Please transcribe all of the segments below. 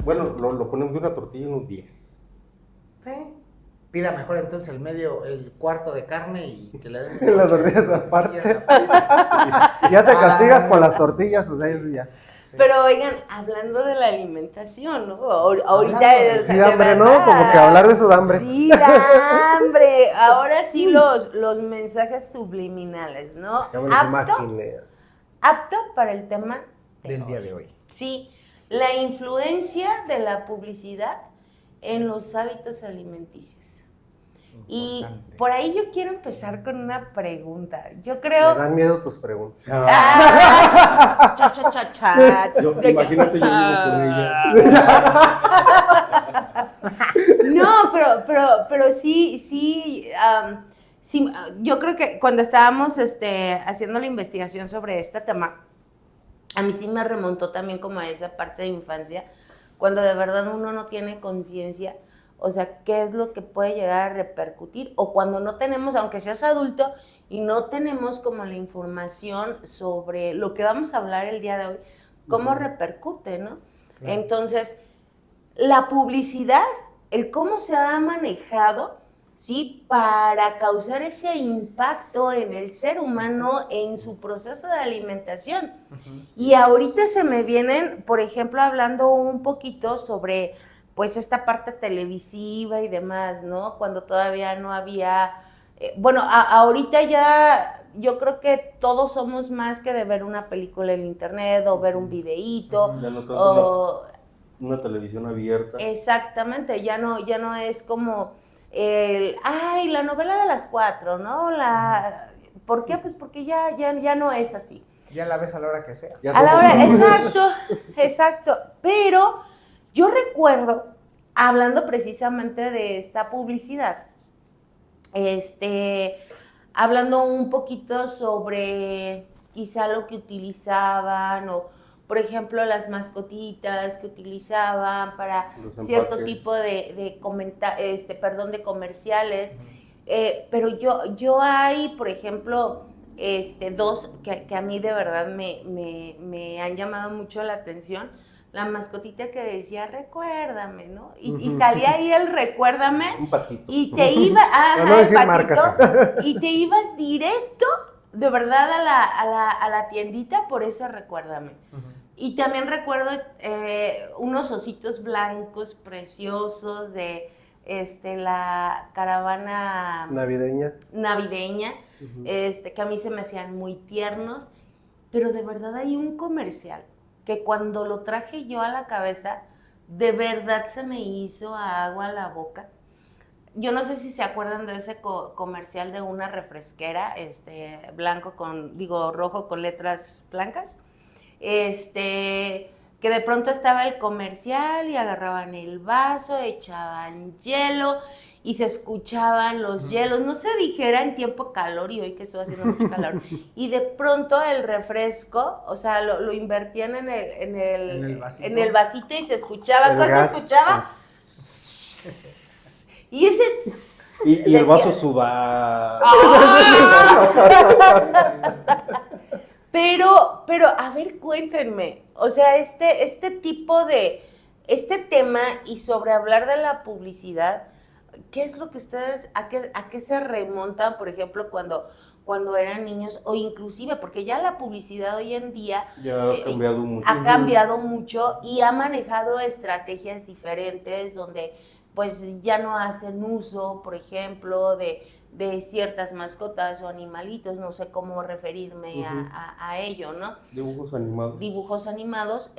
Bueno, lo ponemos de una tortilla unos 10. Sí. Pida mejor entonces el cuarto de carne y que le den las tortillas aparte. Ya te castigas con las tortillas, o sea, eso ya. Sí. Pero oigan, hablando de la alimentación, ¿no? Ahorita sí, da hambre, ¿no? Como que hablar de eso da hambre. Sí, da hambre. Ahora sí los mensajes subliminales, ¿no? Ya me lo imaginé. Apto para el tema del día de hoy. Sí, la influencia de la publicidad en los hábitos alimenticios. Y por ahí yo quiero empezar con una pregunta. Yo creo... Me dan miedo tus preguntas. Imagínate, yo vivo con ella. No, pero sí, yo creo que cuando estábamos haciendo la investigación sobre este tema, a mí sí me remontó también como a esa parte de infancia, cuando de verdad uno no tiene conciencia. O sea, ¿qué es lo que puede llegar a repercutir? O cuando no tenemos, aunque seas adulto, y no tenemos como la información sobre lo que vamos a hablar el día de hoy, cómo repercute, ¿no? Claro. Entonces, la publicidad, el cómo se ha manejado, ¿sí? Para causar ese impacto en el ser humano, en su proceso de alimentación. Y ahorita se me vienen, por ejemplo, hablando un poquito sobre... pues esta parte televisiva y demás, ¿no? Cuando todavía no había... ahorita ya yo creo que todos somos más que de ver una película en internet o ver un videíto. Ya no tanto una televisión abierta. Exactamente, ya no es como la novela de las 4, ¿no? ¿Por qué? Pues porque ya no es así. Ya la ves a la hora que sea. A la hora, exacto. Pero... yo recuerdo, hablando precisamente de esta publicidad, hablando un poquito sobre quizá lo que utilizaban o, por ejemplo, las mascotitas que utilizaban para cierto tipo de comerciales. Pero yo hay, por ejemplo, dos que a mí de verdad me han llamado mucho la atención. La mascotita que decía, recuérdame, ¿no? Y salía ahí el recuérdame. Un patito. Y te iba, y te ibas directo, de verdad, a la tiendita por eso recuérdame. Y también recuerdo unos ositos blancos preciosos de la caravana navideña, que a mí se me hacían muy tiernos, pero de verdad hay un comercial que cuando lo traje yo a la cabeza, de verdad se me hizo agua a la boca. Yo no sé si se acuerdan de ese comercial de una refresquera, rojo con letras blancas, que de pronto estaba el comercial y agarraban el vaso, echaban hielo y se escuchaban los hielos, no se dijera en tiempo calor, y hoy que estoy haciendo mucho calor, y de pronto el refresco, o sea, lo invertían en el vasito y se escuchaba, ¿qué se escuchaba? Y ese... Y el vaso sudaba. Pero, a ver, cuéntenme, o sea, este tipo de, este tema y sobre hablar de la publicidad, ¿qué es lo que ustedes, a qué se remontan, por ejemplo, cuando eran niños, o inclusive, porque ya la publicidad hoy en día ya ha cambiado mucho. Ha cambiado mucho y ha manejado estrategias diferentes donde pues ya no hacen uso, por ejemplo, de ciertas mascotas o animalitos, no sé cómo referirme a ello, ¿no? Dibujos animados. Dibujos animados,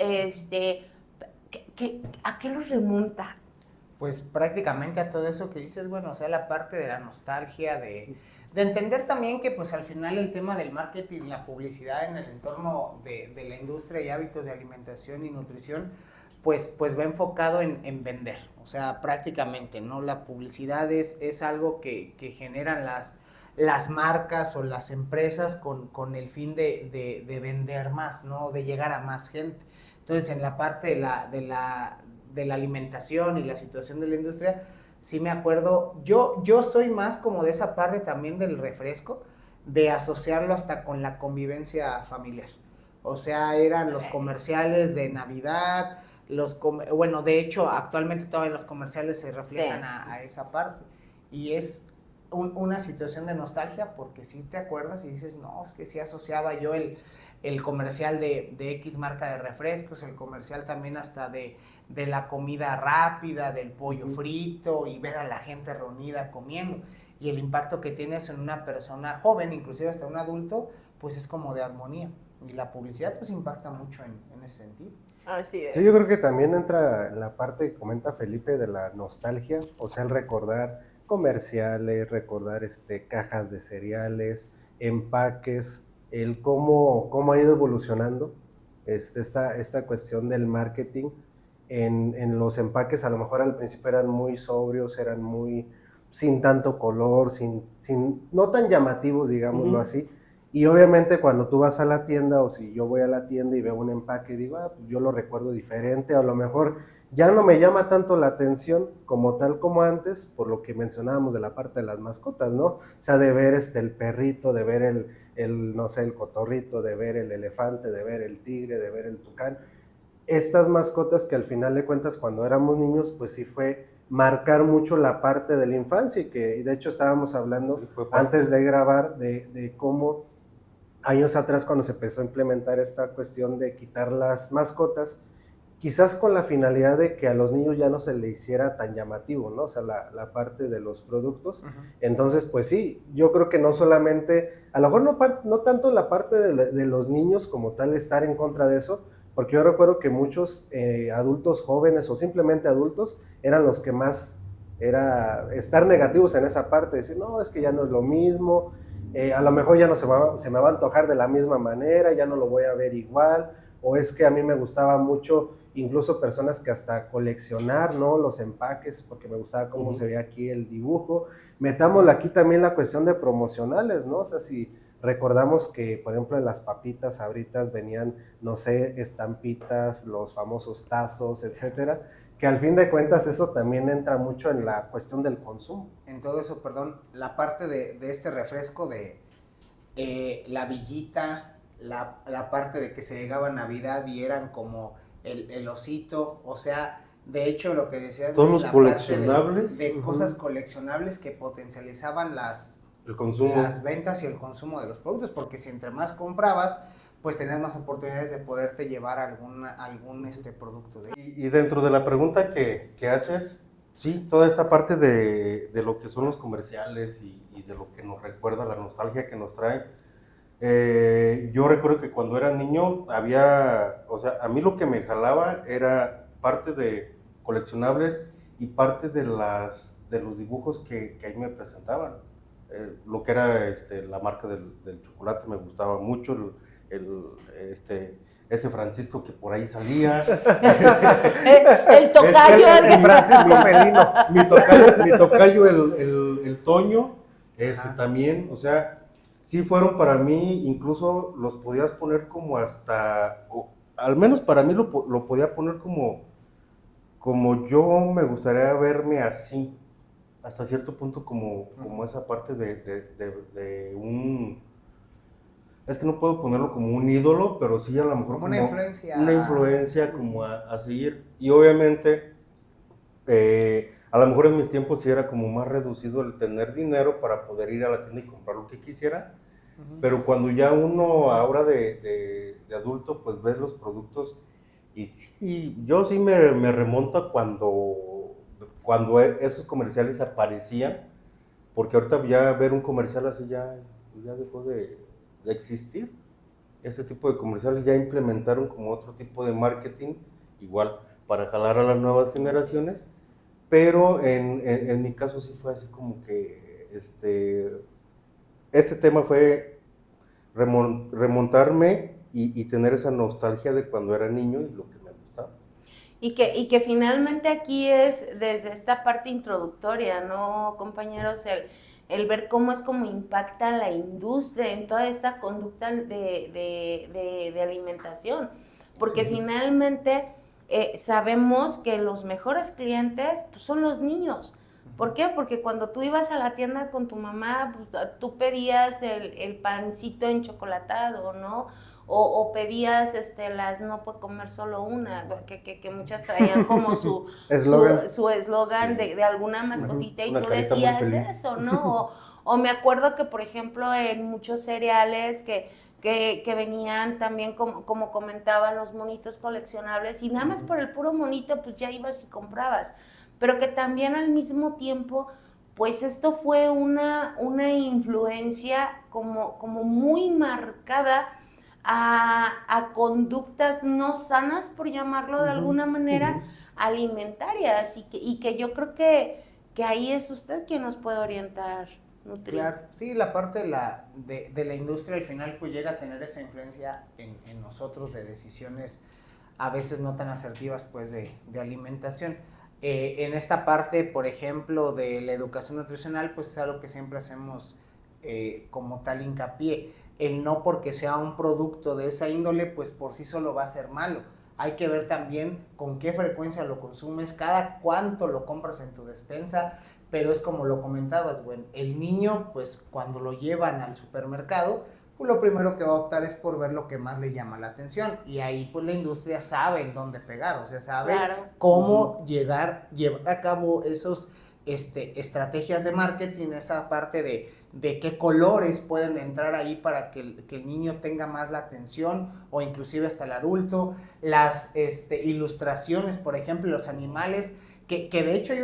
¿a qué los remonta? Pues prácticamente a todo eso que dices, bueno, o sea, la parte de la nostalgia, de entender también que pues al final el tema del marketing, la publicidad en el entorno de la industria y hábitos de alimentación y nutrición, pues va enfocado en vender, o sea, prácticamente, ¿no? La publicidad es algo que generan las marcas o las empresas con el fin de vender más, ¿no? De llegar a más gente. Entonces, en la parte de la alimentación y la situación de la industria, sí me acuerdo, yo soy más como de esa parte también del refresco, de asociarlo hasta con la convivencia familiar. O sea, eran los comerciales de Navidad, bueno, de hecho, actualmente todavía los comerciales se reflejan Sí. a esa parte. Y es una situación de nostalgia porque si te acuerdas y dices, no, es que sí asociaba yo el comercial de X marca de refrescos, el comercial también hasta de la comida rápida, del pollo frito y ver a la gente reunida comiendo. Y el impacto que tienes en una persona joven, inclusive hasta un adulto, pues es como de armonía. Y la publicidad pues impacta mucho en ese sentido. Así es. Sí, yo creo que también entra en la parte que comenta Felipe de la nostalgia, o sea, el recordar comerciales, recordar cajas de cereales, empaques, el cómo ha ido evolucionando esta cuestión del marketing. En los empaques a lo mejor al principio eran muy sobrios, eran muy sin tanto color, no tan llamativos, digámoslo así. Y obviamente cuando tú vas a la tienda o si yo voy a la tienda y veo un empaque, digo, pues yo lo recuerdo diferente, a lo mejor ya no me llama tanto la atención como tal como antes, por lo que mencionábamos de la parte de las mascotas, ¿no? O sea, de ver el perrito, de ver no sé, el cotorrito, de ver el elefante, de ver el tigre, de ver el tucán. Estas mascotas que al final de cuentas cuando éramos niños, pues sí fue marcar mucho la parte de la infancia y que de hecho estábamos hablando antes de grabar de cómo años atrás cuando se empezó a implementar esta cuestión de quitar las mascotas, quizás con la finalidad de que a los niños ya no se le hiciera tan llamativo, ¿no? O sea, la parte de los productos. Entonces, pues sí, yo creo que no solamente, a lo mejor no tanto la parte de los niños como tal estar en contra de eso, porque yo recuerdo que muchos adultos jóvenes o simplemente adultos eran los que más era estar negativos en esa parte, decir, no, es que ya no es lo mismo, a lo mejor ya no se me va a antojar de la misma manera, ya no lo voy a ver igual, o es que a mí me gustaba mucho, incluso personas que hasta coleccionar, ¿no? Los empaques, porque me gustaba cómo se veía aquí el dibujo. Metámosle aquí también la cuestión de promocionales, ¿no? O sea, si recordamos que, por ejemplo, en las papitas Sabritas venían, no sé, estampitas, los famosos tazos, etcétera, que al fin de cuentas eso también entra mucho en la cuestión del consumo. En todo eso, perdón, la parte de este refresco de la villita, la parte de que se llegaba a Navidad y eran como el osito, o sea, de hecho lo que decías, todos los la coleccionables parte de cosas coleccionables que potencializaban el consumo, las ventas y el consumo de los productos, porque si entre más comprabas, pues tenías más oportunidades de poderte llevar algún producto. y dentro de la pregunta que haces, sí, toda esta parte de lo que son los comerciales y de lo que nos recuerda, la nostalgia que nos trae. Yo recuerdo que cuando era niño o sea, a mí lo que me jalaba era parte de coleccionables y parte de los dibujos que ahí me presentaban. Lo que era la marca del chocolate me gustaba mucho, ese Francisco que por ahí salía. El tocayo. Francisco Felino. Mi tocayo el Toño, también, o sea, sí fueron para mí, incluso los podías poner como al menos para mí lo podía poner como yo me gustaría verme así, hasta cierto punto como esa parte de un... Es que no puedo ponerlo como un ídolo, pero sí a lo mejor como una influencia. Una influencia como a seguir. Y obviamente, a lo mejor en mis tiempos sí era como más reducido el tener dinero para poder ir a la tienda y comprar lo que quisiera. Pero cuando ya uno ahora de adulto pues ves los productos y sí, yo sí me remonto a cuando esos comerciales aparecían, porque ahorita ya ver un comercial así ya dejó de existir. Este tipo de comerciales ya implementaron como otro tipo de marketing, igual para jalar a las nuevas generaciones, pero en mi caso sí fue así como que este tema fue remontarme y tener esa nostalgia de cuando era niño y lo que me gustaba. Y que finalmente aquí es desde esta parte introductoria, ¿no, compañeros? El ver cómo es como impacta la industria en toda esta conducta de alimentación. Porque finalmente sabemos que los mejores clientes pues, son los niños. ¿Por qué? Porque cuando tú ibas a la tienda con tu mamá, pues, tú pedías el pancito enchocolatado, ¿no? o pedías las no puede comer solo una, que muchas traían como su Eslogan. su eslogan Sí. de alguna mascotita y Una tú carita muy decías feliz. eso, ¿no? O me acuerdo que, por ejemplo, en muchos cereales que venían también, como comentaban, los monitos coleccionables, y nada más por el puro monito, pues ya ibas y comprabas. Pero que también al mismo tiempo, pues esto fue una influencia como muy marcada a conductas no sanas, por llamarlo de alguna manera, alimentarias, y que yo creo que ahí es usted quien nos puede orientar, Nutri. Claro, sí, la parte de la industria al final pues llega a tener esa influencia en nosotros de decisiones a veces no tan asertivas pues de alimentación. En esta parte, por ejemplo, de la educación nutricional, pues es algo que siempre hacemos como tal hincapié. El no porque sea un producto de esa índole, pues por sí solo va a ser malo. Hay que ver también con qué frecuencia lo consumes, cada cuánto lo compras en tu despensa, pero es como lo comentabas, güey, el niño, pues cuando lo llevan al supermercado, pues lo primero que va a optar es por ver lo que más le llama la atención, y ahí pues la industria sabe en dónde pegar, o sea, sabe cómo llevar a cabo esos estrategias de marketing, esa parte de qué colores pueden entrar ahí para que el niño tenga más la atención, o inclusive hasta el adulto, las ilustraciones, por ejemplo, los animales, que de hecho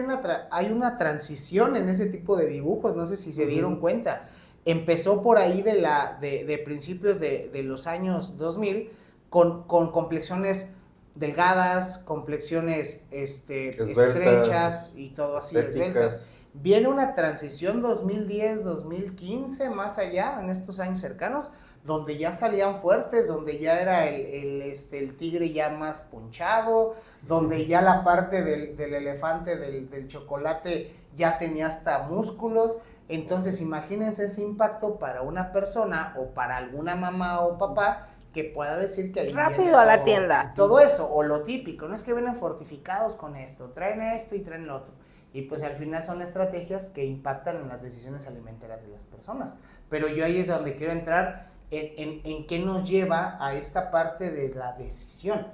hay una transición en ese tipo de dibujos, no sé si se dieron cuenta. Empezó por ahí de principios de los años 2000 con complexiones delgadas, complexiones estrechas y todo así, esbeltas. Viene una transición 2010, 2015, más allá, en estos años cercanos, donde ya salían fuertes, donde ya era el tigre ya más ponchado, donde ya la parte del elefante, del chocolate, ya tenía hasta músculos. Entonces imagínense ese impacto para una persona o para alguna mamá o papá que pueda decir que ahí rápido a la tienda. Todo eso, o lo típico, no es que vienen fortificados con esto, traen esto y traen lo otro. Y pues al final son estrategias que impactan en las decisiones alimentarias de las personas. Pero yo ahí es donde quiero entrar en qué nos lleva a esta parte de la decisión.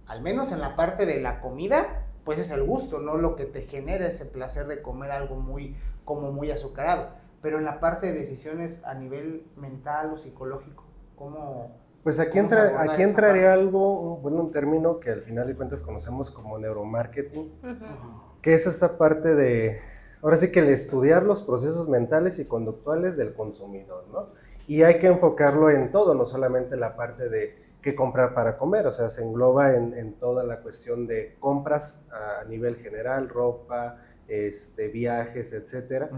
Al menos en la parte de la comida, pues es el gusto, no lo que te genera ese placer de comer algo muy azucarado. Pero en la parte de decisiones a nivel mental o psicológico, ¿cómo? Pues aquí entraría algo, bueno, un término que al final de cuentas conocemos como neuromarketing, que es esta parte de, ahora sí que el estudiar los procesos mentales y conductuales del consumidor, ¿no? Y hay que enfocarlo en todo, no solamente la parte de qué comprar para comer, o sea, se engloba en toda la cuestión de compras a nivel general, ropa, viajes, etcétera.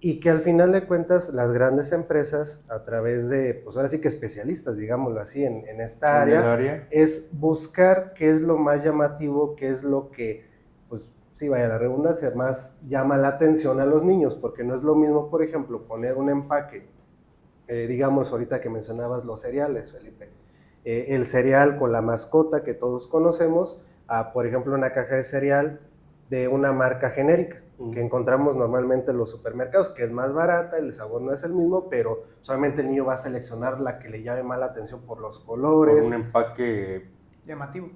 Y que al final de cuentas las grandes empresas, a través de, pues ahora sí que especialistas, digámoslo así, en esta área, es buscar qué es lo más llamativo, qué es lo que, pues sí, vaya la redundancia, más llama la atención a los niños, porque no es lo mismo, por ejemplo, poner un empaque, digamos ahorita que mencionabas los cereales, Felipe, el cereal con la mascota que todos conocemos, a, por ejemplo, una caja de cereal de una marca genérica, que encontramos normalmente en los supermercados, que es más barata, el sabor no es el mismo, pero solamente el niño va a seleccionar la que le llame más la atención por los colores. Por un empaque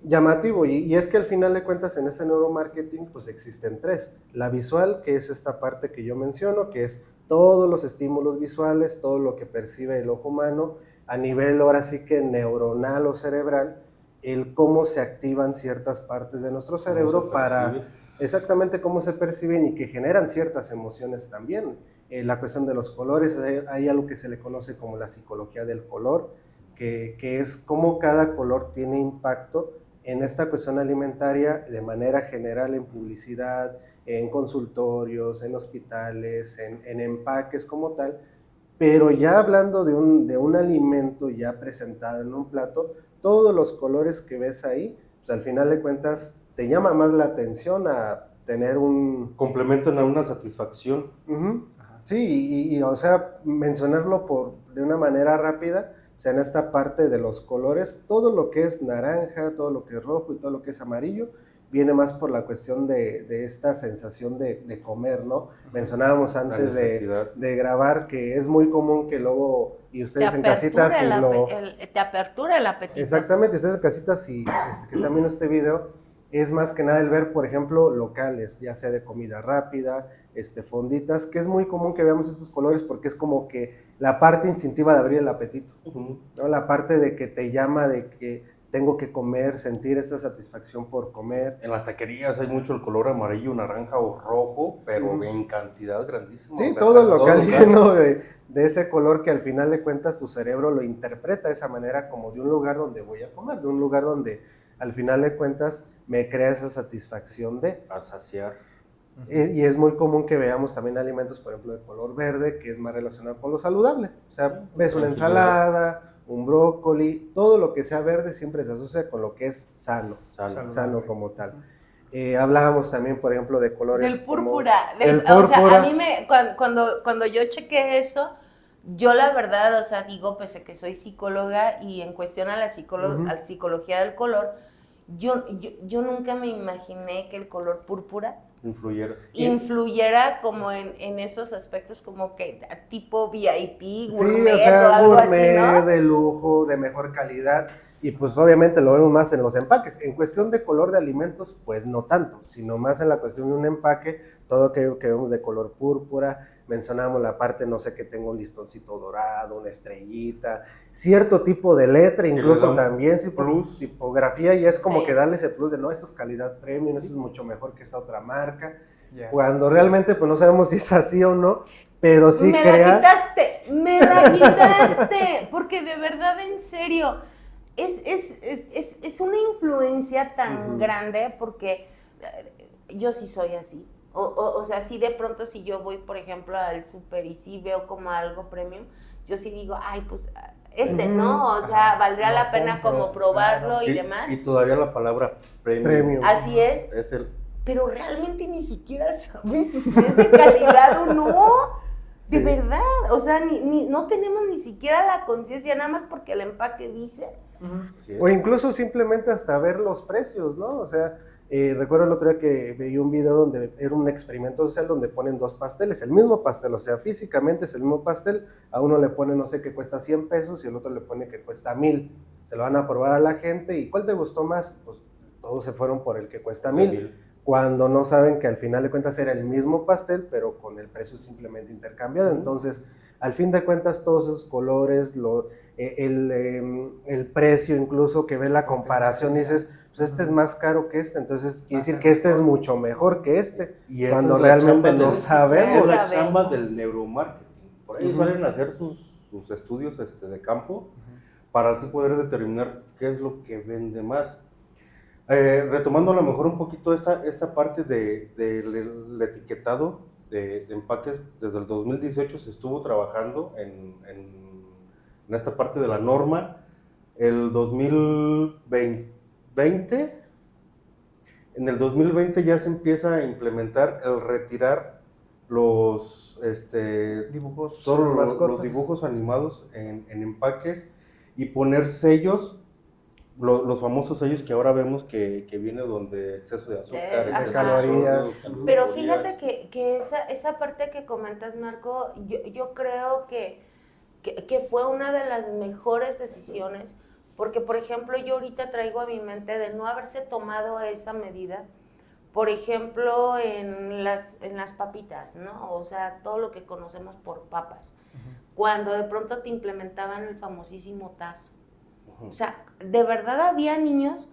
llamativo. Y es que al final de cuentas en este neuromarketing pues existen tres. La visual, que es esta parte que yo menciono, que es todos los estímulos visuales, todo lo que percibe el ojo humano, a nivel ahora sí que neuronal o cerebral, el cómo se activan ciertas partes de nuestro cerebro para... Exactamente cómo se perciben y que generan ciertas emociones también. La cuestión de los colores, hay algo que se le conoce como la psicología del color, que es cómo cada color tiene impacto en esta cuestión alimentaria de manera general en publicidad, en consultorios, en hospitales, en empaques como tal, pero ya hablando de un alimento ya presentado en un plato, todos los colores que ves ahí, pues al final de cuentas te llama más la atención a tener un... complementan a una satisfacción. Sí, y o sea, mencionarlo de una manera rápida, o sea, en esta parte de los colores, todo lo que es naranja, todo lo que es rojo y todo lo que es amarillo, viene más por la cuestión de esta sensación de comer, ¿no? Mencionábamos antes de grabar que es muy común que luego, y ustedes en casitas, te apertura el apetito. Exactamente, ustedes en casitas, y que están viendo este video, es más que nada el ver, por ejemplo, locales, ya sea de comida rápida, fonditas, que es muy común que veamos estos colores porque es como que la parte instintiva de abrir el apetito, ¿no? La parte de que te llama, de que tengo que comer, sentir esa satisfacción por comer. En las taquerías hay mucho el color amarillo, naranja o rojo, pero en cantidad grandísima. Sí, o sea, todo el local local lleno de ese color que al final de cuentas tu cerebro lo interpreta de esa manera como de un lugar donde voy a comer, de un lugar donde al final de cuentas me crea esa satisfacción de... a saciar. Y es muy común que veamos también alimentos, por ejemplo, de color verde, que es más relacionado con lo saludable. O sea, ves una ensalada, un brócoli, todo lo que sea verde siempre se asocia con lo que es sano como tal. Hablábamos también, por ejemplo, de colores del púrpura. púrpura. O sea, a mí cuando yo chequé eso, yo la verdad, o sea, digo, pese a que soy psicóloga y en cuestión a la psicología del color, yo nunca me imaginé que el color púrpura influyera como en esos aspectos como que tipo VIP, gourmet, sí, o sea, o algo gourmet, así, ¿no? de lujo, de mejor calidad, y pues obviamente lo vemos más en los empaques. En cuestión de color de alimentos, pues no tanto, sino más en la cuestión de un empaque, todo aquello que vemos de color púrpura. Mencionamos la parte, no sé, que tenga un listoncito dorado, una estrellita, cierto tipo de letra, incluso también plus, tipografía, y es como que darle ese plus de, no, esto es calidad premium, esto es mucho mejor que esta otra marca, cuando realmente pues no sabemos si es así o no, pero sí me la quitaste, porque de verdad, en serio, es una influencia tan grande, porque yo sí soy así. O sea, sí, de pronto si yo voy, por ejemplo, al súper y sí veo como algo premium, yo sí digo, ay, pues no, o sea, valdría la pena como probarlo y demás. Y todavía la palabra premium. Así es. Pero realmente ni siquiera sabes si es de calidad o no. De verdad, o sea, no tenemos ni siquiera la conciencia, nada más porque el empaque dice. O incluso simplemente hasta ver los precios, ¿no? O sea, recuerdo el otro día que veía un video donde era un experimento social donde ponen dos pasteles, el mismo pastel, o sea, físicamente es el mismo pastel, a uno le pone, no sé, que cuesta 100 pesos y el otro le pone que cuesta 1000. Se lo van a probar a la gente y ¿cuál te gustó más? Pues todos se fueron por el que cuesta 1000. Cuando no saben que al final de cuentas era el mismo pastel, pero con el precio simplemente intercambiado. Entonces, al fin de cuentas, todos esos colores, el precio incluso, que ves la comparación y dices, pues este es más caro que este, entonces quiere decir que este es mucho mejor que este, y cuando realmente no sabemos. Es la chamba del neuromarketing. Por ahí salen a hacer sus estudios de campo para así poder determinar qué es lo que vende más. Retomando a lo mejor un poquito esta parte del etiquetado de empaques, desde el 2018 se estuvo trabajando en esta parte de la norma. El 2020, en el 2020 ya se empieza a implementar el retirar los dibujos, solo los dibujos animados en empaques y poner sellos. Los famosos sellos que ahora vemos que viene donde exceso de azúcar, exceso de calorías. Pero fíjate que esa parte que comentas, Marco, yo creo que fue una de las mejores decisiones, porque, por ejemplo, yo ahorita traigo a mi mente de no haberse tomado esa medida, por ejemplo, en las papitas, ¿no? O sea, todo lo que conocemos por papas, cuando de pronto te implementaban el famosísimo tazo. O sea, de verdad había niños,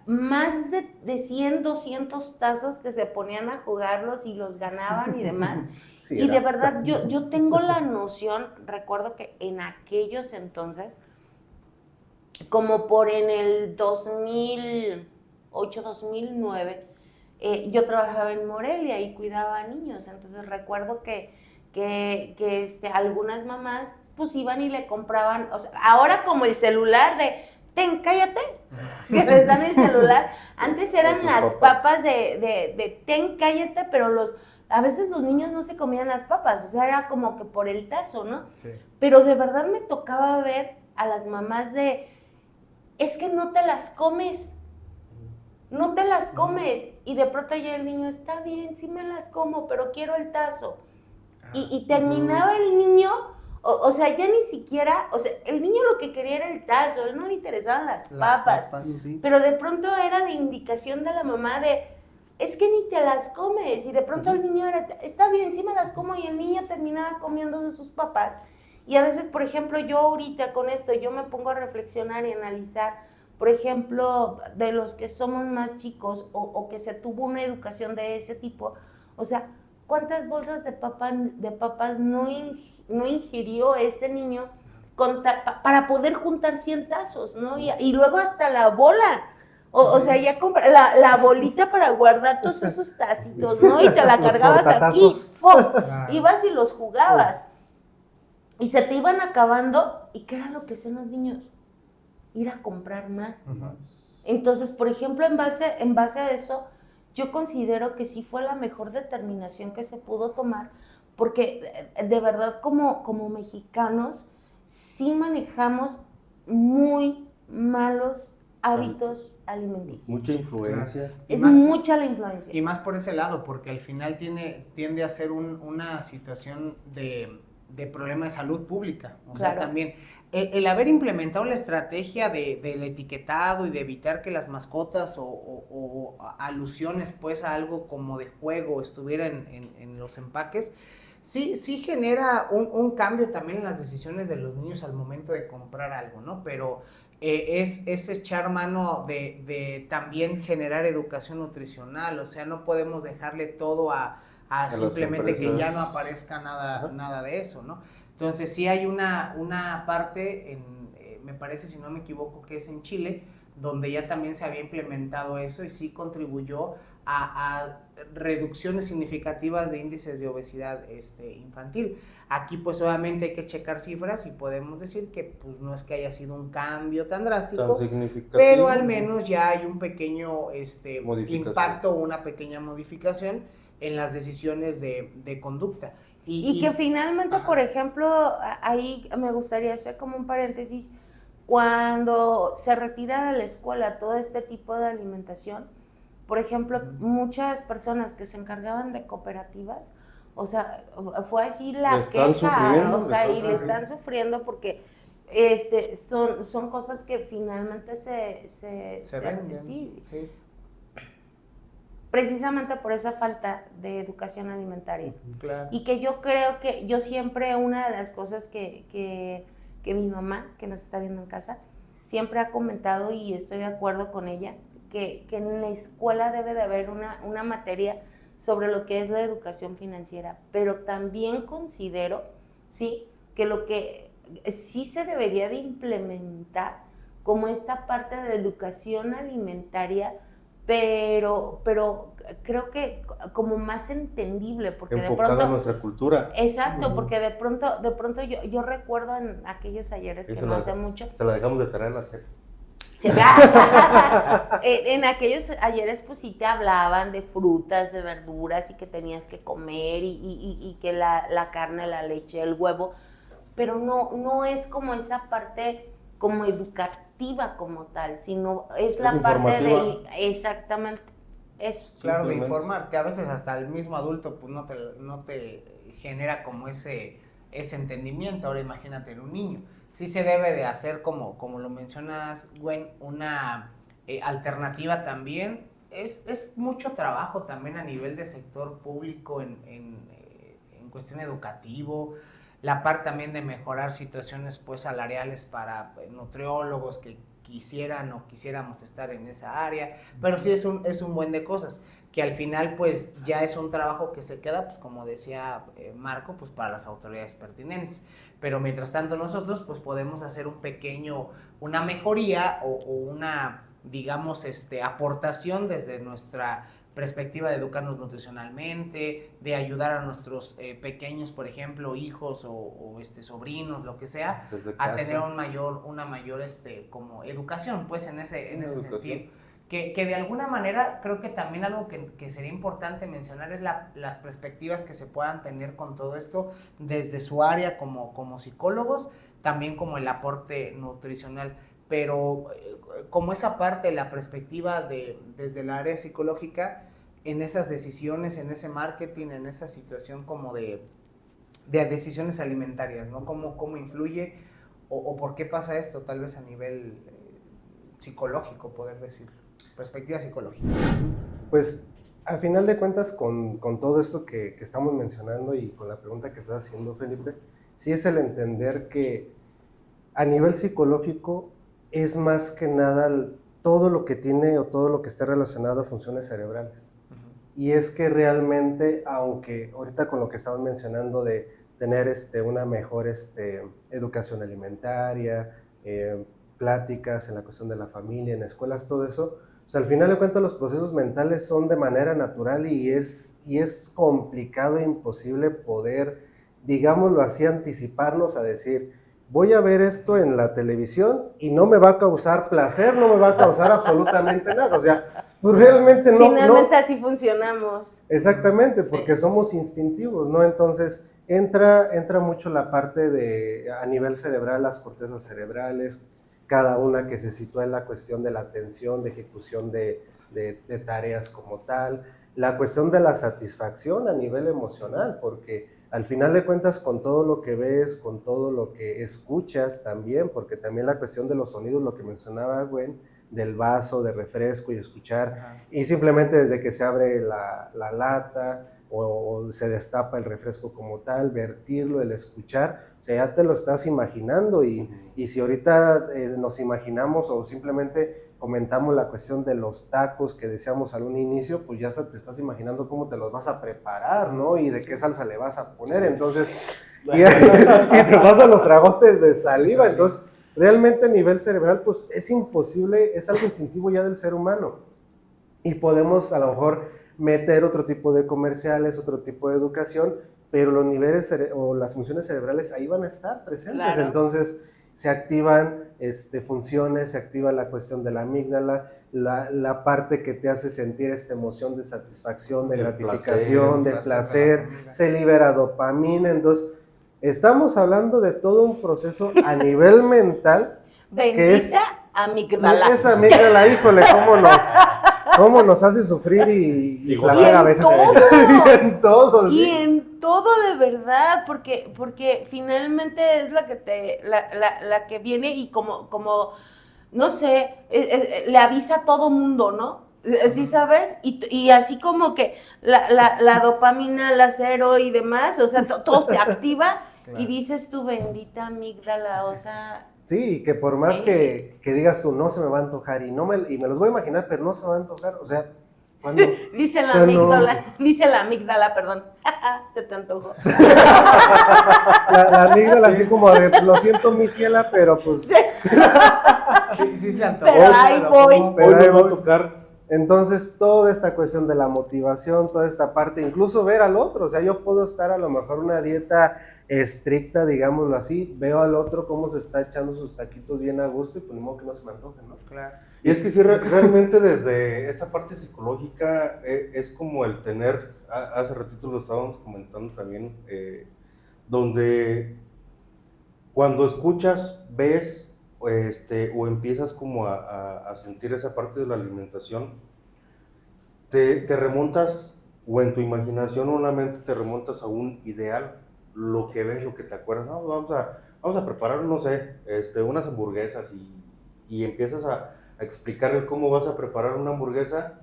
más de 100, 200 tazos que se ponían a jugarlos y los ganaban y demás. Sí, y de verdad, yo tengo la noción, recuerdo que en aquellos entonces, como por en el 2008, 2009, yo trabajaba en Morelia y cuidaba a niños. Entonces recuerdo que algunas mamás pues iban y le compraban, o sea, ahora como el celular de, cállate, que les dan el celular. Antes eran las papas de cállate, pero a veces los niños no se comían las papas, o sea, era como que por el tazo, ¿no? Sí. Pero de verdad me tocaba ver a las mamás es que no te las comes. no te las comes. Y de pronto ya el niño, está bien, sí me las como, pero quiero el tazo. Y terminaba el niño, o sea, ya ni siquiera, o sea, el niño lo que quería era el tazo, él no le interesaban las papas. Sí. Pero de pronto era la indicación de la mamá de, es que ni te las comes. Y de pronto el niño era, está bien, sí me las como, y el niño terminaba comiéndose sus papas. Y a veces, por ejemplo, yo ahorita con esto, yo me pongo a reflexionar y analizar, por ejemplo, de los que somos más chicos o que se tuvo una educación de ese tipo, o sea, ¿cuántas bolsas de papas no ingirió ese niño para poder juntar 100 tazos, ¿no? Y luego hasta la bola. O sea, ya compra la bolita para guardar todos esos tacitos, ¿no? Y te la cargabas aquí, ¡fum! Ibas y los jugabas. Y se te iban acabando. ¿Y qué era lo que hacían los niños? Ir a comprar más. Entonces, por ejemplo, en base a eso, yo considero que sí fue la mejor determinación que se pudo tomar, porque de verdad como mexicanos sí manejamos muy malos hábitos alimenticios. Mucha influencia. Claro. Es mucha la influencia. Y más por ese lado, porque al final tiende a ser una situación de problema de salud pública. O sea, también el haber implementado la estrategia del etiquetado y de evitar que las mascotas o alusiones pues a algo como de juego estuviera en los empaques, sí genera un cambio también en las decisiones de los niños al momento de comprar algo, ¿no? Pero es echar mano de también generar educación nutricional, o sea, no podemos dejarle todo a simplemente que ya no aparezca nada de eso, ¿no? Entonces sí hay una parte, me parece, si no me equivoco, que es en Chile, donde ya también se había implementado eso y sí contribuyó a reducciones significativas de índices de obesidad infantil. Aquí pues obviamente hay que checar cifras y podemos decir que pues no es que haya sido un cambio tan drástico, pero al menos ya hay un pequeño impacto, una pequeña modificación en las decisiones de conducta. Y que finalmente, por ejemplo, ahí me gustaría hacer como un paréntesis, cuando se retira de la escuela todo este tipo de alimentación, por ejemplo, muchas personas que se encargaban de cooperativas, o sea, fue así la queja, o sea, y le están sufriendo porque son cosas que finalmente se ven, sí. Precisamente por esa falta de educación alimentaria. Claro. Y que yo creo que yo siempre, una de las cosas que mi mamá, que nos está viendo en casa, siempre ha comentado, y estoy de acuerdo con ella, que en la escuela debe de haber una materia sobre lo que es la educación financiera, pero también considero, ¿sí?, que lo que sí se debería de implementar como esta parte de educación alimentaria, pero creo que como más entendible, porque enfocada de pronto en nuestra cultura. Exacto, porque de pronto yo recuerdo en aquellos ayeres que no hace mucho. Se la dejamos de traer a la serie. En aquellos ayeres pues sí te hablaban de frutas, de verduras y que tenías que comer y que la carne, la leche, el huevo, pero no es como esa parte como educativa como tal, sino es la parte de exactamente eso. Claro, de informar, que a veces hasta el mismo adulto pues no te genera como ese entendimiento. Ahora imagínate en un niño. Sí se debe de hacer, como lo mencionas, Gwen, una alternativa también. Es mucho trabajo también a nivel de sector público en cuestión educativo, la parte también de mejorar situaciones pues salariales para nutriólogos que quisieran o quisiéramos estar en esa área, pero sí es un buen de cosas, que al final pues ya es un trabajo que se queda, pues como decía Marco, pues para las autoridades pertinentes, pero mientras tanto nosotros pues podemos hacer una mejoría o una, digamos, aportación desde nuestra perspectiva de educarnos nutricionalmente, de ayudar a nuestros pequeños, por ejemplo, hijos o sobrinos, lo que sea, a tener una mayor como educación, pues en ese sentido. Que de alguna manera creo que también algo que sería importante mencionar es las perspectivas que se puedan tener con todo esto desde su área como psicólogos, también como el aporte nutricional. pero como esa parte, la perspectiva desde el área psicológica, en esas decisiones, en ese marketing, en esa situación como de decisiones alimentarias, ¿no? ¿Cómo influye o por qué pasa esto, tal vez a nivel psicológico, poder decir, perspectiva psicológica? Pues, al final de cuentas, con todo esto que estamos mencionando y con la pregunta que estás haciendo, Felipe, sí es el entender que a nivel psicológico es más que nada todo lo que tiene o todo lo que esté relacionado a funciones cerebrales. Y es que realmente, aunque ahorita con lo que estamos mencionando de tener una mejor educación alimentaria, pláticas en la cuestión de la familia, en escuelas, todo eso, pues al final de cuentas los procesos mentales son de manera natural y es complicado e imposible poder, digámoslo así, anticiparnos a decir, voy a ver esto en la televisión y no me va a causar placer, no me va a causar absolutamente nada, o sea, pues realmente no. Finalmente así funcionamos. Exactamente, porque somos instintivos, ¿no? Entonces entra mucho la parte a nivel cerebral, las cortezas cerebrales, cada una que se sitúa en la cuestión de la atención, de ejecución de tareas como tal, la cuestión de la satisfacción a nivel emocional, porque al final de cuentas con todo lo que ves, con todo lo que escuchas también, porque también la cuestión de los sonidos, lo que mencionaba Gwen, del vaso de refresco y escuchar, Ajá. y simplemente desde que se abre la lata o se destapa el refresco como tal, vertirlo, el escuchar, o sea, ya te lo estás imaginando y si ahorita nos imaginamos o simplemente comentamos la cuestión de los tacos que decíamos al un inicio, pues ya hasta te estás imaginando cómo te los vas a preparar, ¿no? Y de qué salsa le vas a poner, entonces, y te vas a los tragotes de saliva, entonces, realmente a nivel cerebral, pues es imposible, es algo instintivo ya del ser humano. Y podemos a lo mejor meter otro tipo de comerciales, otro tipo de educación, pero los niveles o las funciones cerebrales ahí van a estar presentes. Claro. Entonces se activan funciones, se activa la cuestión de la amígdala, la parte que te hace sentir esta emoción de satisfacción, de gratificación, de placer, se libera dopamina, entonces estamos hablando de todo un proceso a nivel mental. Bendita amígdala. Esa amígdala, híjole, cómo nos hace sufrir y placer a veces. En todo. Y en todo de verdad, porque finalmente es la que la que viene y como no sé, le avisa a todo mundo, ¿no? ¿Sí sabes? Y así como que la dopamina, la cero y demás, o sea, todo se activa. Claro. Y dices tú, bendita amígdala, o sea... Sí, que por más sí. que digas tú, no se me va a antojar, y me los voy a imaginar, pero no se me va a antojar, o sea... ¿cuándo? Dice la amígdala, perdón, se te antojó. La amígdala así como de, lo siento mi ciela, pero pues... Sí se antojó. Pero ahí voy. Pero ahí va a tocar. Entonces, toda esta cuestión de la motivación, toda esta parte, incluso ver al otro, o sea, yo puedo estar a lo mejor una dieta estricta, digámoslo así, veo al otro cómo se está echando sus taquitos bien a gusto y pues ni modo que no se me antojen, ¿no? Claro. Y es que sí, realmente desde esta parte psicológica es como el tener, hace ratito lo estábamos comentando también, donde cuando escuchas, ves, o empiezas como a sentir esa parte de la alimentación, te remontas, o en tu imaginación o en la mente te remontas a un ideal, lo que ves, lo que te acuerdas, no, vamos a preparar, no sé, unas hamburguesas y empiezas a explicar el cómo vas a preparar una hamburguesa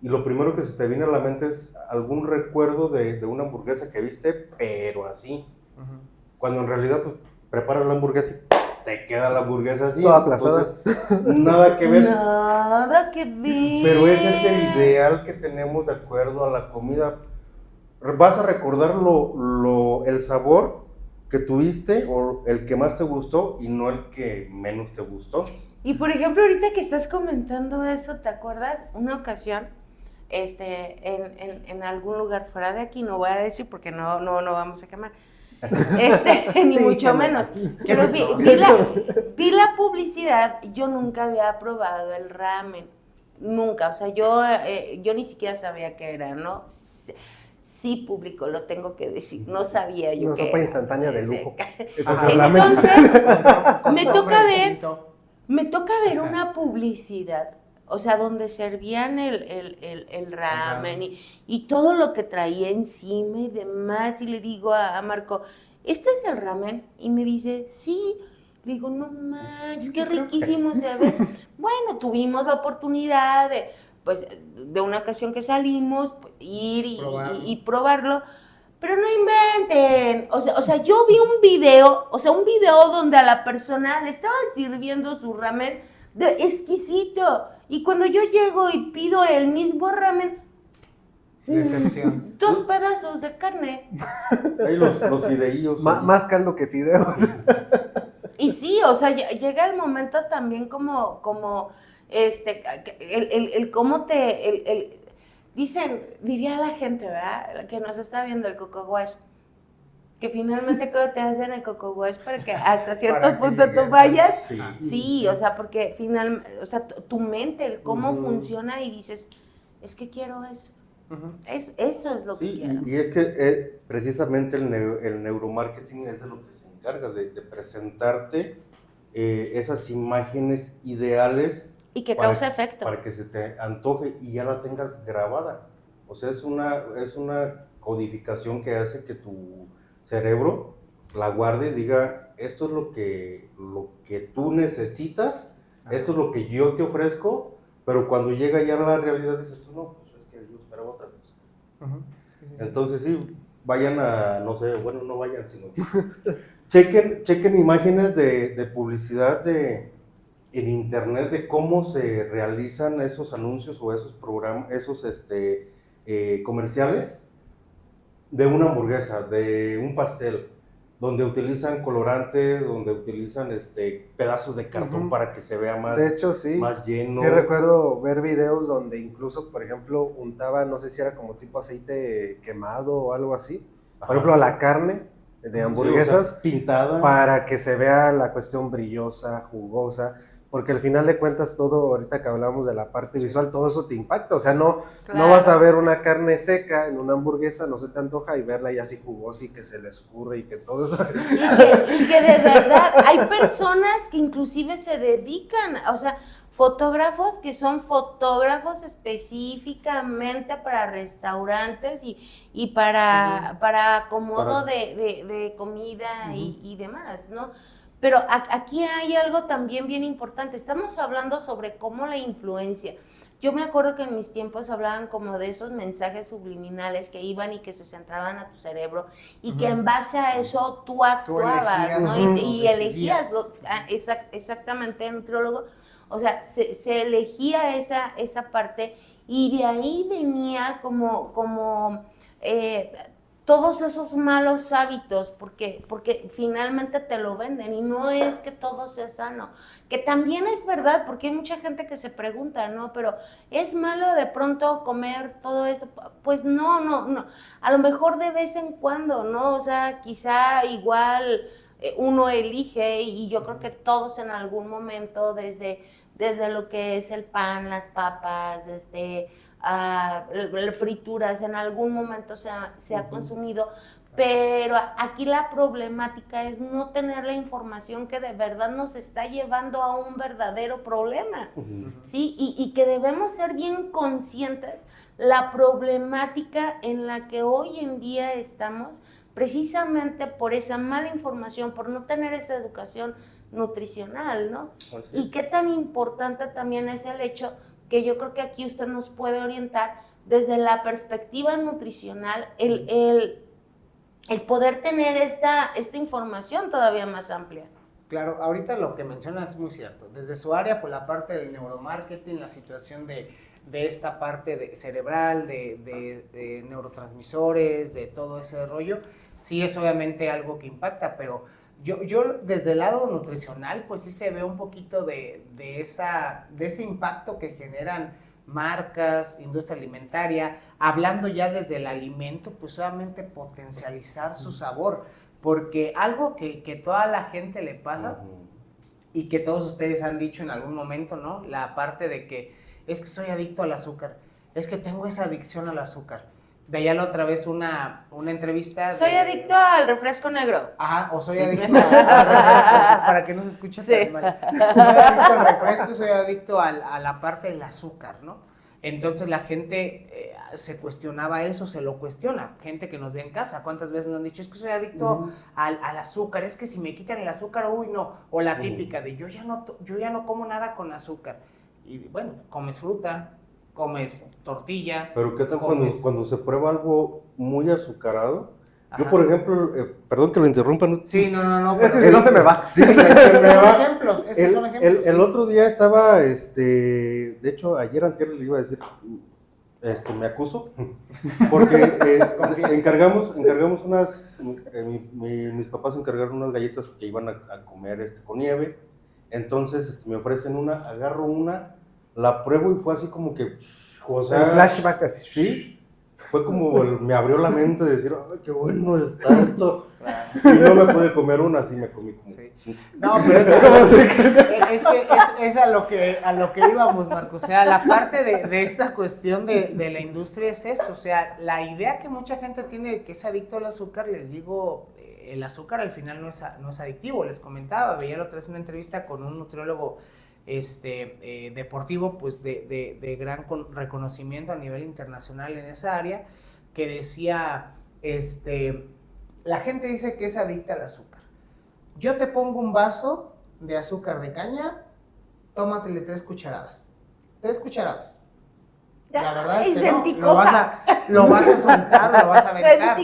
y lo primero que se te viene a la mente es algún recuerdo de una hamburguesa que viste, pero así. Uh-huh. Cuando en realidad pues, preparas la hamburguesa y te queda la hamburguesa así. Toda aplastada. Entonces, nada que ver. Nada que ver. Pero ese es el ideal que tenemos de acuerdo a la comida. Vas a recordar el sabor que tuviste o el que más te gustó y no el que menos te gustó. Y por ejemplo, ahorita que estás comentando eso, ¿te acuerdas? Una ocasión, en algún lugar fuera de aquí, no voy a decir porque no vamos a quemar, ni sí, mucho menos, pero vi la publicidad, yo nunca había probado el ramen, nunca, o sea, yo ni siquiera sabía qué era, ¿no? Sí, público, lo tengo que decir, no sabía yo qué era. Una sopa instantánea de lujo. Entonces, me toca ver Me toca ver Ajá. una publicidad, o sea, donde servían el ramen y todo lo que traía encima y demás, y le digo a Marco, ¿este es el ramen? Y me dice, sí. Le digo, no manches, qué riquísimo se ve. Bueno, tuvimos la oportunidad de, pues, de una ocasión que salimos, pues, ir y probarlo. Pero no inventen, o sea, yo vi un video donde a la persona le estaban sirviendo su ramen exquisito, y cuando yo llego y pido el mismo ramen, Decepción. 2 pedazos de carne. Ahí los videillos. Más caldo que fideos. Y sí, o sea, llega el momento también como el cómo diría la gente, ¿verdad? Que nos está viendo el coco wash, que finalmente cuando te hacen el coco wash para que hasta cierto punto tú vayas, sí, o sea, porque finalmente, o sea, tu mente, el cómo funciona y dices, es que quiero eso. Eso es lo que quiero. Y es que precisamente el neuromarketing es de lo que se encarga, de presentarte esas imágenes ideales. Y que causa efecto. Para que se te antoje y ya la tengas grabada. O sea, es una codificación que hace que tu cerebro la guarde y diga, esto es lo que tú necesitas, esto es lo que yo te ofrezco, pero cuando llega ya la realidad dices, no, pues es que yo esperaba otra cosa. Entonces sí, vayan a, no sé, bueno, no vayan, sino chequen imágenes de publicidad en internet de cómo se realizan esos anuncios o esos programas, esos comerciales de una hamburguesa, de un pastel, donde utilizan colorantes, donde utilizan pedazos de cartón para que se vea más, de hecho, sí, más lleno. Sí recuerdo ver videos donde incluso, por ejemplo, untaban, no sé si era como tipo aceite quemado o algo así, por ejemplo, la carne de hamburguesas, Sí, o sea, pintada, para que se vea la cuestión brillosa, jugosa, porque al final de cuentas todo, ahorita que hablamos de la parte visual, todo eso te impacta, o sea, no vas a ver una carne seca en una hamburguesa, no se te antoja, y verla ya así jugosa y que se le escurre y que todo eso. Y que de verdad hay personas que inclusive se dedican, o sea, fotógrafos que son fotógrafos específicamente para restaurantes y para acomodo de comida y demás, ¿no? Pero aquí hay algo también bien importante. Estamos hablando sobre cómo la influencia. Yo me acuerdo que en mis tiempos hablaban como de esos mensajes subliminales que iban y que se centraban a tu cerebro y que en base a eso tú actuabas, ¿no? Y elegías, exactamente, nutriólogo. O sea, se elegía esa parte y de ahí venía como todos esos malos hábitos, porque finalmente te lo venden y no es que todo sea sano, que también es verdad, porque hay mucha gente que se pregunta, ¿no? Pero ¿es malo de pronto comer todo eso? Pues no, a lo mejor de vez en cuando, ¿no? O sea, quizá igual uno elige y yo creo que todos en algún momento, desde lo que es el pan, las papas, frituras, en algún momento se ha consumido, pero aquí la problemática es no tener la información que de verdad nos está llevando a un verdadero problema, ¿sí? Y que debemos ser bien conscientes la problemática en la que hoy en día estamos, precisamente por esa mala información, por no tener esa educación nutricional, ¿no? Y qué tan importante también es el hecho que yo creo que aquí usted nos puede orientar desde la perspectiva nutricional, el poder tener esta información todavía más amplia. Claro, ahorita lo que mencionas es muy cierto. Desde su área, por la parte del neuromarketing, la situación de esta parte cerebral, de neurotransmisores, de todo ese rollo, sí es obviamente algo que impacta, pero yo desde el lado nutricional, pues sí se ve un poquito de ese impacto que generan marcas, industria alimentaria, hablando ya desde el alimento, pues obviamente potencializar su sabor, porque algo que toda la gente le pasa y que todos ustedes han dicho en algún momento, ¿no? La parte de que es que soy adicto al azúcar, es que tengo esa adicción al azúcar, Veía la otra vez una entrevista. Soy adicto al refresco negro. Ajá, o soy adicto al refresco, para que no se escuche tan mal. Soy adicto al refresco y soy adicto a la parte del azúcar, ¿no? Entonces la gente se cuestionaba eso, se lo cuestiona. Gente que nos ve en casa, ¿cuántas veces nos han dicho? Es que soy adicto al azúcar, es que si me quitan el azúcar, uy, no. O la típica de yo ya no como nada con azúcar. Y bueno, comes fruta, comes tortilla. Pero ¿qué tal comes... cuando se prueba algo muy azucarado? Ajá. Yo, por ejemplo, perdón que lo interrumpa. ¿No? Sí, no, pero Si no se me va. Sí, son ejemplos, es que son ejemplos. El otro día estaba, de hecho, ayer antier le iba a decir, me acuso, porque encargamos unas, mis papás encargaron unas galletas que iban a comer con nieve, entonces me ofrecen una, agarro una, la pruebo y fue así como que, o sea, El flashback así. sí, fue como me abrió la mente de decir, ay, qué bueno está esto. Y no me pude comer una, así me comí como cinco. No, pero es a lo que íbamos, Marco. O sea, la parte de esta cuestión de la industria es eso. O sea, la idea que mucha gente tiene de que es adicto al azúcar, les digo, el azúcar al final no es adictivo. Les comentaba, veía la otra vez una entrevista con un nutriólogo deportivo, pues de gran reconocimiento a nivel internacional en esa área, que decía, la gente dice que es adicta al azúcar. Yo te pongo un vaso de azúcar de caña, tómatele 3 cucharadas. 3 cucharadas. La verdad es que no, lo vas a soltar, lo vas a aventar.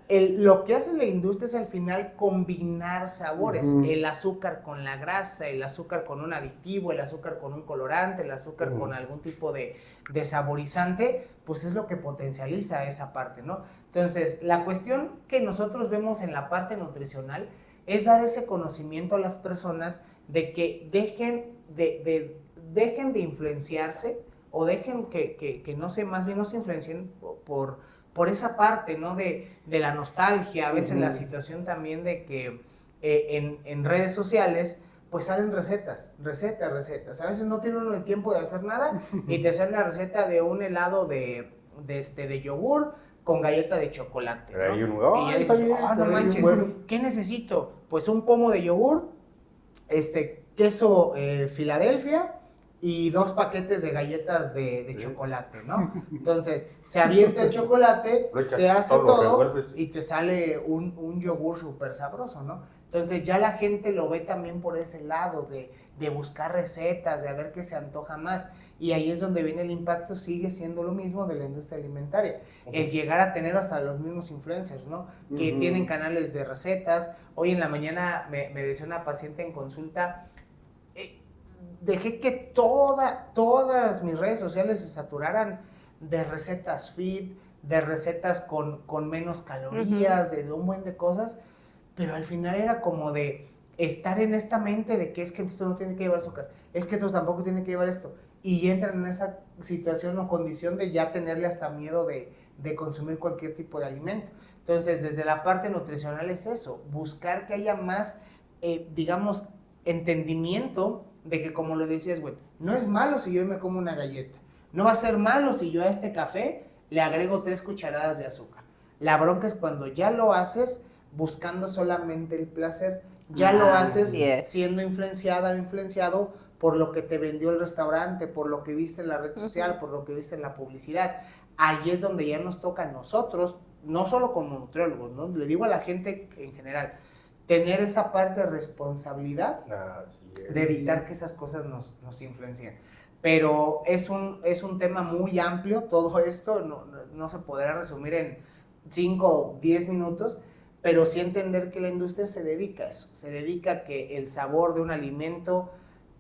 Lo que hace la industria es al final combinar sabores, el azúcar con la grasa, el azúcar con un aditivo, el azúcar con un colorante, el azúcar con algún tipo de saborizante, pues es lo que potencializa esa parte, ¿no? Entonces, la cuestión que nosotros vemos en la parte nutricional es dar ese conocimiento a las personas de que dejen de influenciarse o dejen que no se, más bien no se influencien por esa parte, ¿no? De la nostalgia, a veces la situación también de que en redes sociales pues salen recetas, a veces no tienen uno el tiempo de hacer nada y te sale la receta de un helado de yogur con galleta de chocolate, ¿no? Y ya dices, no manches, bueno. ¿Qué necesito? Pues un pomo de yogur, queso Filadelfia y 2 paquetes de galletas de chocolate, ¿no? Entonces, se avienta el chocolate, se hace todo y te sale un yogur súper sabroso, ¿no? Entonces, ya la gente lo ve también por ese lado de buscar recetas, de a ver qué se antoja más. Y ahí es donde viene el impacto, sigue siendo lo mismo de la industria alimentaria. El llegar a tener hasta los mismos influencers, ¿no? Que tienen canales de recetas. Hoy en la mañana me decía una paciente en consulta, dejé que todas mis redes sociales se saturaran de recetas fit, de recetas con menos calorías, de un buen de cosas, pero al final era como de estar en esta mente de que es que esto no tiene que llevar azúcar, es que esto tampoco tiene que llevar esto, y entran en esa situación o condición de ya tenerle hasta miedo de consumir cualquier tipo de alimento. Entonces, desde la parte nutricional es eso, buscar que haya más, digamos, entendimiento de que, como lo decías, güey, no es malo si yo me como una galleta, no va a ser malo si yo a este café le agrego 3 cucharadas de azúcar. La bronca es cuando ya lo haces buscando solamente el placer, ya lo haces siendo influenciada o influenciado por lo que te vendió el restaurante, por lo que viste en la red social, por lo que viste en la publicidad. Ahí es donde ya nos toca a nosotros, no solo como nutriólogos, ¿no? Le digo a la gente en general, tener esa parte de responsabilidad de evitar que esas cosas nos influencien. Pero es un tema muy amplio, todo esto no se podrá resumir en 5 o 10 minutos, pero sí entender que la industria se dedica a eso, se dedica a que el sabor de un alimento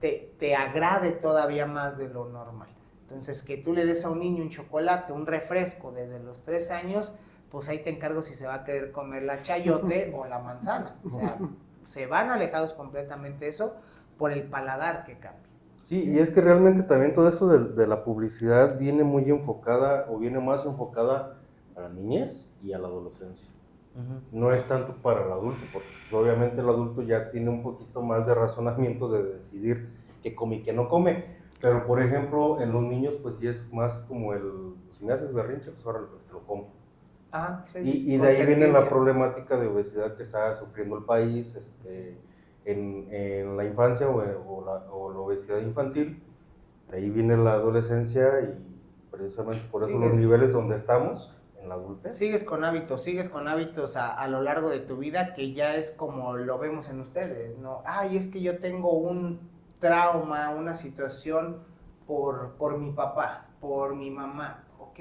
te agrade todavía más de lo normal. Entonces, que tú le des a un niño un chocolate, un refresco desde los 3 años, pues ahí te encargo si se va a querer comer la chayote o la manzana. O sea, se van alejados completamente de eso por el paladar que cambia. Sí, y es que realmente también todo eso de la publicidad viene muy enfocada o viene más enfocada a la niñez y a la adolescencia. No es tanto para el adulto, porque pues, obviamente el adulto ya tiene un poquito más de razonamiento de decidir qué come y qué no come. Pero, por ejemplo, en los niños, pues sí es más como si me haces berrinche, pues ahora te lo compro. Ajá, sí, Y de ahí viene la problemática de obesidad que está sufriendo el país en la infancia o la obesidad infantil. De ahí viene la adolescencia y precisamente por eso los niveles donde estamos en la adultez. Sigues con hábitos a lo largo de tu vida que ya es como lo vemos en ustedes, ¿no? Ay, es que yo tengo un trauma, una situación por mi papá, por mi mamá. Ok,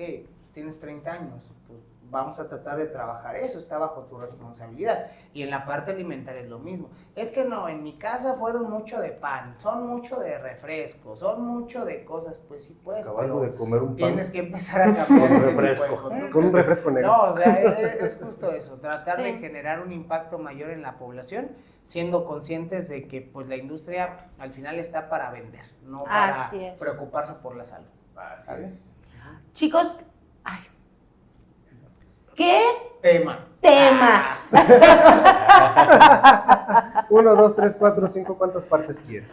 tienes 30 años, pues vamos a tratar de trabajar eso, está bajo tu responsabilidad. Y en la parte alimentaria es lo mismo. Es que no, en mi casa fueron mucho de pan, son mucho de refrescos, son mucho de cosas, pues sí puedes, Acabando pero de comer un pan. tienes que empezar a cambiar Con ese tipo de refresco. conductas. Con un refresco negro. No, o sea, es justo eso, tratar Sí. de generar un impacto mayor en la población, siendo conscientes de que pues la industria al final está para vender, no para Así es. preocuparse por la salud. Así ¿Sale? es. Chicos, ay, ¿qué Tema. tema? 1, 2, 3, 4, 5, ¿cuántas partes quieres?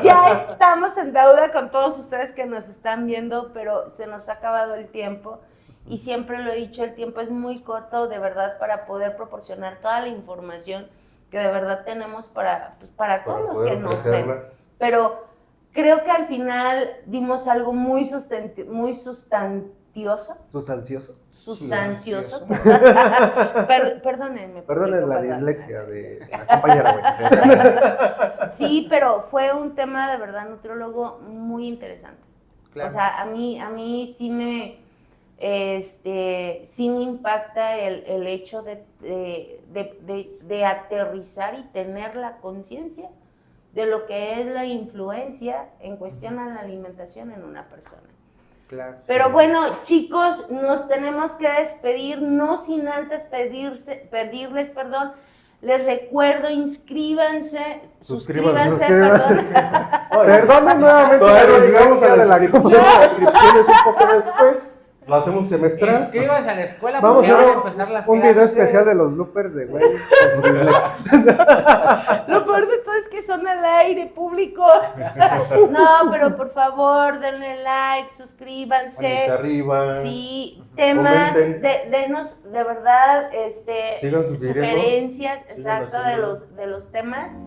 Ya estamos en deuda con todos ustedes que nos están viendo, pero se nos ha acabado el tiempo y siempre lo he dicho, el tiempo es muy corto de verdad para poder proporcionar toda la información que de verdad tenemos para todos los poder que nos ven. ofrecerla. Pero creo que al final dimos algo muy Sustancioso. sustancioso. Perdónenme. Perdonen público, la ¿verdad? dislexia de la compañera, güey. Sí, pero fue un tema de verdad nutriólogo muy interesante. Claro. O sea, a mí sí me impacta el hecho de aterrizar y tener la conciencia de lo que es la influencia en cuestión a la alimentación en una persona. Claro. Pero bueno, chicos, nos tenemos que despedir, no sin antes pedirles, les recuerdo, suscríbanse, perdón. Perdonen nuevamente Todavía la no llegamos dislexia a de la la inscripción es un poco después. Lo hacemos semestral. Inscríbanse a la escuela Vamos porque a van a hacer empezar las un clases. video especial de los bloopers de güey. con su dislexia. Lo peor de todo es que son al aire público. No, pero por favor, denle like, suscríbanse. Manita arriba. Sí, temas, Comenten. denos de verdad Sigan sugiriendo. sugerencias, Sigan exacto, haciéndolo. de los temas.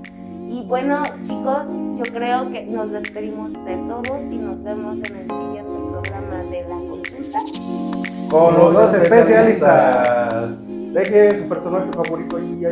Y bueno, chicos, yo creo que nos despedimos de todos y nos vemos en el siguiente programa de La Consulta. Con los dos especialistas. Dejen su personaje favorito ahí.